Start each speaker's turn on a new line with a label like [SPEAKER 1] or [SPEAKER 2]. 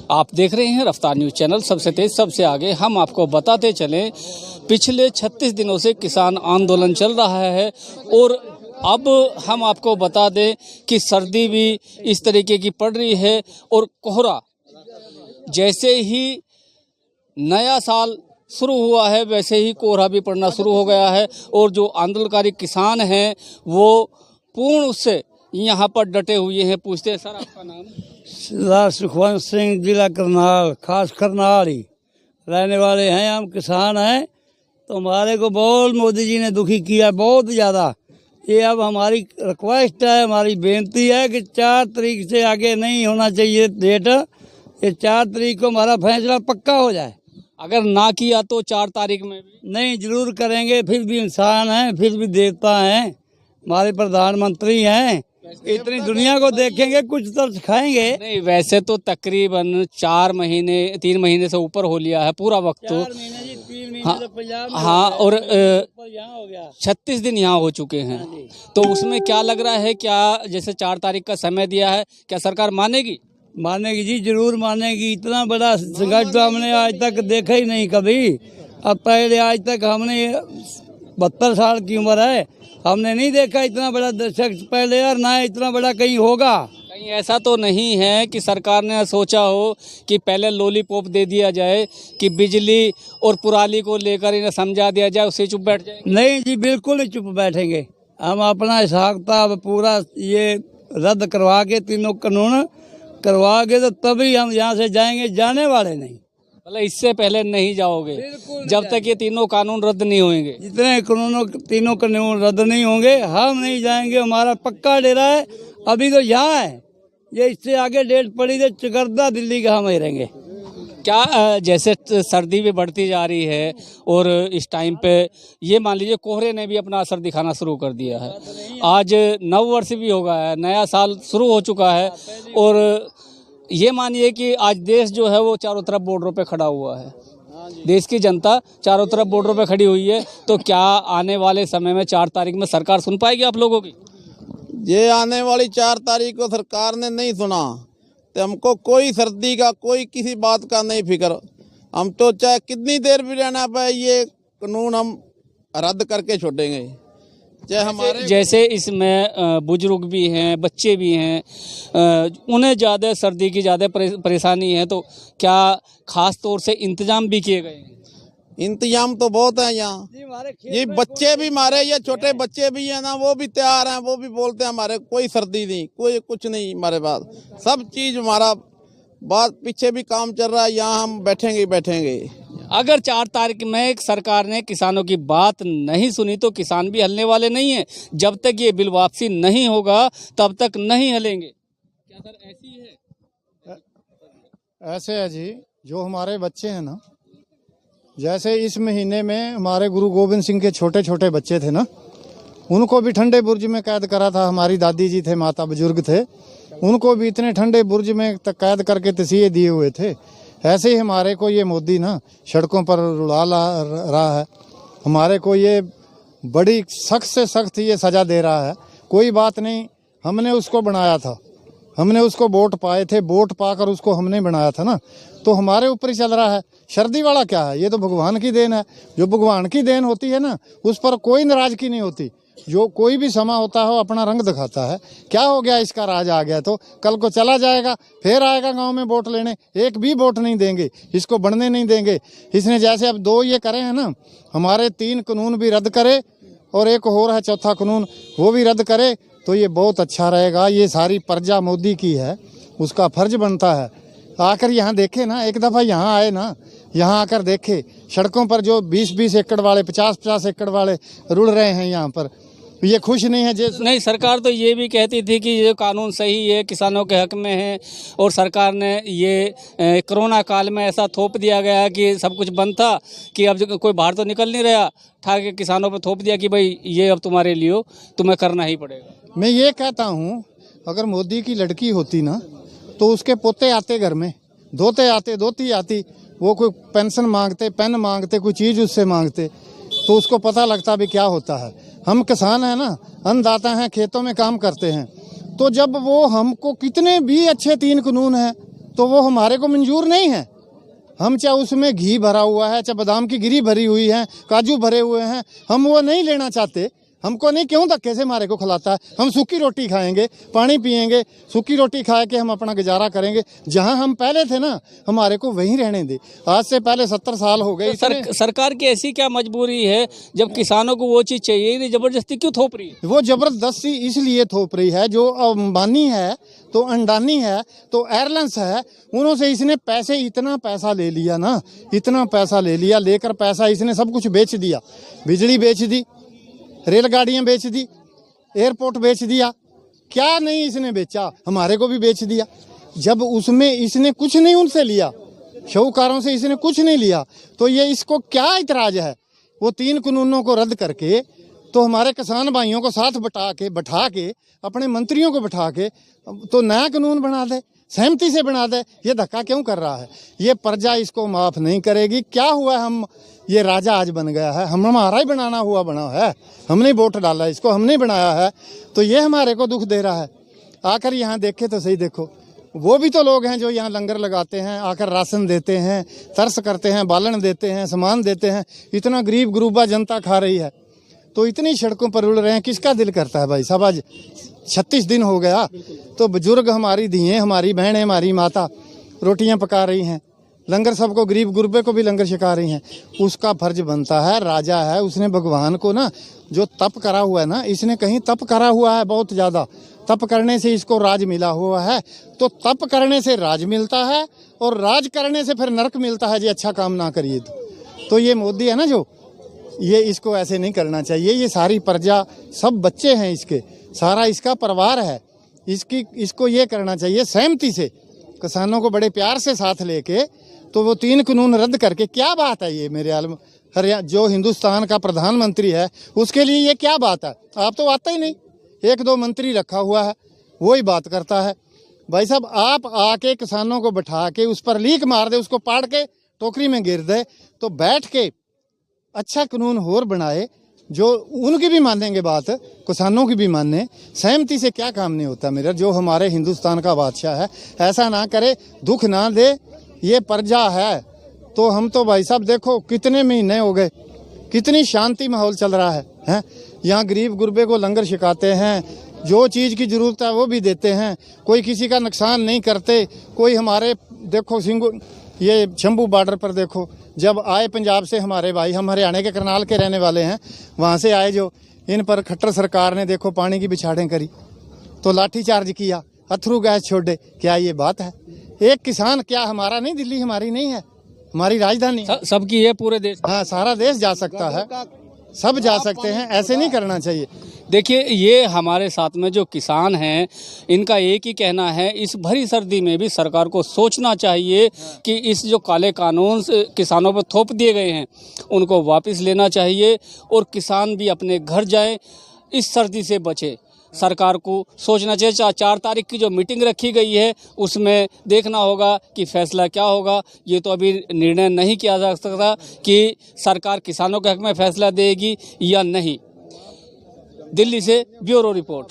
[SPEAKER 1] आप देख रहे हैं रफ्तार न्यूज़ चैनल, सबसे तेज सबसे आगे। हम आपको बताते चलें, पिछले 36 दिनों से किसान आंदोलन चल रहा है और अब हम आपको बता दें कि सर्दी भी इस तरीके की पड़ रही है और कोहरा जैसे ही नया साल शुरू हुआ है वैसे ही कोहरा भी पड़ना शुरू हो गया है और जो आंदोलनकारी किसान हैं वो पूर्ण उससे यहाँ पर डटे हुए हैं। पूछते हैं, सर आपका नाम?
[SPEAKER 2] सरदार सुखवंत सिंह, जिला करनाल, खास करनाल ही रहने वाले हैं। हम किसान हैं तो हमारे को बहुत मोदी जी ने दुखी किया, बहुत ज़्यादा। ये अब हमारी रिक्वेस्ट है, हमारी बेनती है कि 4 तारीख से आगे नहीं होना चाहिए डेट। ये 4 तारीख को हमारा फैसला पक्का हो जाए।
[SPEAKER 1] अगर ना किया तो 4 तारीख में भी
[SPEAKER 2] नहीं, जरूर करेंगे। फिर भी इंसान हैं, फिर भी देवता हैं, हमारे प्रधानमंत्री हैं। इतनी दुनिया को देखेंगे, कुछ तो खाएंगे।
[SPEAKER 1] नहीं, वैसे तो तकरीबन 4 महीने 3 महीने से ऊपर हो लिया है पूरा वक्त।
[SPEAKER 2] 4 महीने जी, 3 महीने
[SPEAKER 1] हाँ,
[SPEAKER 2] तो पंजाब में
[SPEAKER 1] हाँ, और
[SPEAKER 2] यहाँ हो गया।
[SPEAKER 1] 36 दिन यहाँ हो चुके हैं। तो उसमें क्या लग रहा है, क्या जैसे 4 तारीख का समय दिया है, क्या सरकार मानेगी?
[SPEAKER 2] मानेगी जी, जरूर मानेगी। इतना बड़ा संघर्ष तो हमने आज तक देखा ही नहीं कभी। अब पहले आज तक हमने 72 साल की उम्र है, हमने नहीं देखा इतना बड़ा दशक पहले, और ना इतना बड़ा कहीं होगा।
[SPEAKER 1] कहीं ऐसा तो नहीं है कि सरकार ने सोचा हो कि पहले लॉलीपॉप दे दिया जाए कि बिजली और पुराली को लेकर इन्हें समझा दिया जाए, उससे चुप बैठ जाए?
[SPEAKER 2] नहीं जी, बिल्कुल नहीं चुप बैठेंगे। हम अपना हिसाब किताब पूरा ये रद्द करवा के, तीनों कानून करवा के, तो तभी हम यहाँ से जाएंगे, जाने वाले नहीं।
[SPEAKER 1] मतलब इससे पहले नहीं जाओगे जब तक ये तीनों कानून रद्द नहीं होंगे?
[SPEAKER 2] जितने तीनों कानून रद्द नहीं होंगे हम नहीं जाएंगे। हमारा पक्का डेरा है। अभी तो यहाँ है, ये इससे आगे डेट पड़ी है चकर्दा दिल्ली का, हम ही रहेंगे।
[SPEAKER 1] क्या जैसे सर्दी भी बढ़ती जा रही है और इस टाइम पे ये मान लीजिए कोहरे ने भी अपना असर दिखाना शुरू कर दिया है। आज नव वर्ष भी हो गया है, नया साल शुरू हो चुका है और ये मानिए कि आज देश जो है वो चारों तरफ बॉर्डरों पे खड़ा हुआ है। देश की जनता चारों तरफ बॉर्डरों पे खड़ी हुई है। तो क्या आने वाले समय में 4 तारीख में सरकार सुन पाएगी आप लोगों की?
[SPEAKER 3] ये आने वाली 4 तारीख को सरकार ने नहीं सुना तो हमको कोई सर्दी का, कोई किसी बात का नहीं फिक्र। हम तो चाहे कितनी देर भी रहना पाए, ये कानून हम रद्द करके छोड़ेंगे। चाहे हमारे
[SPEAKER 1] जैसे इसमें बुजुर्ग भी हैं, बच्चे भी हैं, उन्हें ज़्यादा सर्दी की ज़्यादा परेशानी है, तो क्या खास तौर से इंतजाम भी किए गए हैं?
[SPEAKER 3] इंतजाम तो बहुत है यहाँ। ये बच्चे भी हमारे, ये छोटे बच्चे भी हैं ना, वो भी तैयार हैं, वो भी बोलते हैं हमारे कोई सर्दी नहीं, कोई कुछ नहीं हमारे पास, सब चीज़ हमारा बात पीछे भी काम चल रहा है। यहाँ हम बैठेंगे ही बैठेंगे।
[SPEAKER 1] अगर 4 तारीख में सरकार ने किसानों की बात नहीं सुनी तो किसान भी हलने वाले नहीं हैं। जब तक ये बिल वापसी नहीं होगा तब तक नहीं हलेंगे। क्या सर ऐसी है?
[SPEAKER 4] ऐसे है जी, जो हमारे बच्चे हैं ना, जैसे इस महीने में हमारे गुरु गोविंद सिंह के छोटे छोटे बच्चे थे ना, उनको भी ठंडे बुर्ज में कैद करा था। हमारी दादी जी थे, माता बुजुर्ग थे, उनको भी इतने ठंडे बुर्ज में कैद करके तसीहे दिए हुए थे। ऐसे ही हमारे को ये मोदी ना सड़कों पर रुला रहा है। हमारे को ये बड़ी सख्त से सख्त ये सजा दे रहा है। कोई बात नहीं, हमने उसको बनाया था, हमने उसको वोट पाए थे, वोट पाकर उसको हमने बनाया था ना, तो हमारे ऊपर ही चल रहा है। सर्दी वाला क्या है, ये तो भगवान की देन है। जो भगवान की देन होती है ना, उस पर कोई नाराजगी नहीं होती। जो कोई भी समा होता है वो अपना रंग दिखाता है। क्या हो गया, इसका राज आ गया तो कल को चला जाएगा, फिर आएगा गांव में वोट लेने, एक भी वोट नहीं देंगे, इसको बढ़ने नहीं देंगे। इसने जैसे अब 2 ये करे हैं ना, हमारे 3 कानून भी रद्द करे और एक और है 4था कानून, वो भी रद्द करे तो ये बहुत अच्छा रहेगा। ये सारी प्रजा मोदी की है, उसका फर्ज बनता है आकर यहाँ देखे ना, एक दफ़ा यहाँ आए ना, यहाँ आकर देखे सड़कों पर जो 20-20 एकड़ वाले, 50-50 एकड़ वाले रुल रहे हैं यहाँ पर, ये खुश नहीं है। जैसे
[SPEAKER 1] नहीं, सरकार तो ये भी कहती थी कि ये कानून सही है, किसानों के हक में है, और सरकार ने ये कोरोना काल में ऐसा थोप दिया गया कि सब कुछ बंद था कि अब कोई बाहर तो निकल नहीं रहा, ठा के किसानों पे थोप दिया कि भाई ये अब तुम्हारे लिए तुम्हें करना ही पड़ेगा।
[SPEAKER 4] मैं ये कहता हूँ, अगर मोदी की लड़की होती ना तो उसके पोते आते घर में, धोते आते, धोती आती, वो कोई पेंशन मांगते, पेन मांगते, कोई चीज़ उससे मांगते, तो उसको पता लगता भी क्या होता है। हम किसान हैं ना, अन्नदाता हैं, खेतों में काम करते हैं, तो जब वो हमको कितने भी अच्छे 3 कानून हैं, तो वो हमारे को मंजूर नहीं है। हम चाहे उसमें घी भरा हुआ है, चाहे बादाम की गिरी भरी हुई है, काजू भरे हुए हैं, हम वो नहीं लेना चाहते। हमको नहीं, क्यों धक्के से हमारे को खिलाता है। हम सूखी रोटी खाएंगे, पानी पिएंगे, सूखी रोटी खा के हम अपना गुजारा करेंगे। जहां हम पहले थे ना, हमारे को वहीं रहने दे। आज से पहले 70 साल हो गए।
[SPEAKER 1] सरकार की ऐसी क्या मजबूरी है जब किसानों को वो चीज चाहिए ही नहीं, जबरदस्ती क्यों थोप रही है?
[SPEAKER 4] वो जबरदस्ती इसलिए थोप रही है, जो अंबानी है, तो अंडानी है, तो एयरलाइंस है, उन्हों से इसने पैसे, इतना पैसा ले लिया ना, इतना पैसा ले लिया। लेकर पैसा इसने सब कुछ बेच दिया। बिजली बेच दी, रेलगाड़ियां बेच दी, एयरपोर्ट बेच दिया, क्या नहीं इसने बेचा, हमारे को भी बेच दिया। जब उसमें इसने कुछ नहीं उनसे लिया, शाहूकारों से इसने कुछ नहीं लिया, तो ये इसको क्या इतराज है? वो 3 कानूनों को रद्द करके तो हमारे किसान भाइयों को साथ बैठा के अपने मंत्रियों को बैठा के तो नया कानून बना दे, सहमति से बना दे। ये धक्का क्यों कर रहा है? ये प्रजा इसको माफ नहीं करेगी। क्या हुआ, हम ये राजा आज बन गया है, हमारा ही बनाना हुआ बना है, हमने वोट डाला इसको, हमने बनाया है, तो ये हमारे को दुख दे रहा है। आकर यहाँ देखे तो सही, देखो वो भी तो लोग हैं जो यहाँ लंगर लगाते हैं, आकर राशन देते हैं, तरस करते हैं, बालन देते हैं, सामान देते हैं। इतना गरीब गुरुबा जनता खा रही है, तो इतनी सड़कों पर उड़ रहे हैं। किसका दिल करता है भाई साहब? आज 36 दिन हो गया, तो बुजुर्ग हमारी धिएं, हमारी बहनें, हमारी माता रोटियां पका रही हैं, लंगर सबको, गरीब गुरबे को भी लंगर छिका रही हैं। उसका फर्ज बनता है, राजा है, उसने भगवान को ना जो तप करा हुआ है ना, इसने कहीं तप करा हुआ है बहुत ज़्यादा। तप करने से इसको राज मिला हुआ है, तो तप करने से राज मिलता है, और राज करने से फिर नरक मिलता है जी अच्छा काम ना करिए तो ये मोदी है ना, जो ये इसको ऐसे नहीं करना चाहिए। ये सारी प्रजा, सब बच्चे हैं इसके, सारा इसका परिवार है, इसको ये करना चाहिए सहमति से, किसानों को बड़े प्यार से साथ लेके, तो वो 3 कानून रद्द करके। क्या बात है ये मेरे आलम, जो हिंदुस्तान का प्रधानमंत्री है उसके लिए ये क्या बात है? आप तो आता ही नहीं, 1-2 मंत्री रखा हुआ है, वही बात करता है। भाई साहब, आप आके किसानों को बैठा के उस पर लीक मार दे, उसको पाड़ के टोकरी में गिर दे, तो बैठ के अच्छा कानून और बनाए जो उनकी भी मानेंगे बात, किसानों की भी माने। सहमति से क्या काम नहीं होता मेरा, जो हमारे हिंदुस्तान का बादशाह है ऐसा ना करे, दुख ना दे। ये प्रजा है, तो हम तो भाई साहब देखो कितने महीने हो गए, कितनी शांति माहौल चल रहा है। यहाँ गरीब गुरबे को लंगर छिकाते हैं, जो चीज़ की ज़रूरत है वो भी देते हैं, कोई किसी का नुकसान नहीं करते। कोई हमारे देखो ये शंभू बॉर्डर पर देखो, जब आए पंजाब से हमारे भाई, हम हरियाणा के करनाल के रहने वाले हैं, वहाँ से आए जो, इन पर खट्टर सरकार ने देखो पानी की बिछाड़ें करी, तो लाठी चार्ज किया, अथरू गैस छोड़े। क्या ये बात है? एक किसान, क्या हमारा नहीं, दिल्ली हमारी नहीं है, हमारी राजधानी
[SPEAKER 1] सबकी है, पूरे देश।
[SPEAKER 4] हाँ, सारा देश जा सकता है, सब जा सकते हैं, ऐसे नहीं करना चाहिए।
[SPEAKER 1] देखिए, ये हमारे साथ में जो किसान हैं, इनका एक ही कहना है, इस भरी सर्दी में भी सरकार को सोचना चाहिए कि इस जो काले कानून किसानों पर थोप दिए गए हैं उनको वापस लेना चाहिए, और किसान भी अपने घर जाएं, इस सर्दी से बचे। सरकार को सोचना चाहिए। 4 तारीख की जो मीटिंग रखी गई है उसमें देखना होगा कि फैसला क्या होगा। ये तो अभी निर्णय नहीं किया जा सकता कि सरकार किसानों के हक में फैसला देगी या नहीं। दिल्ली से ब्यूरो रिपोर्ट।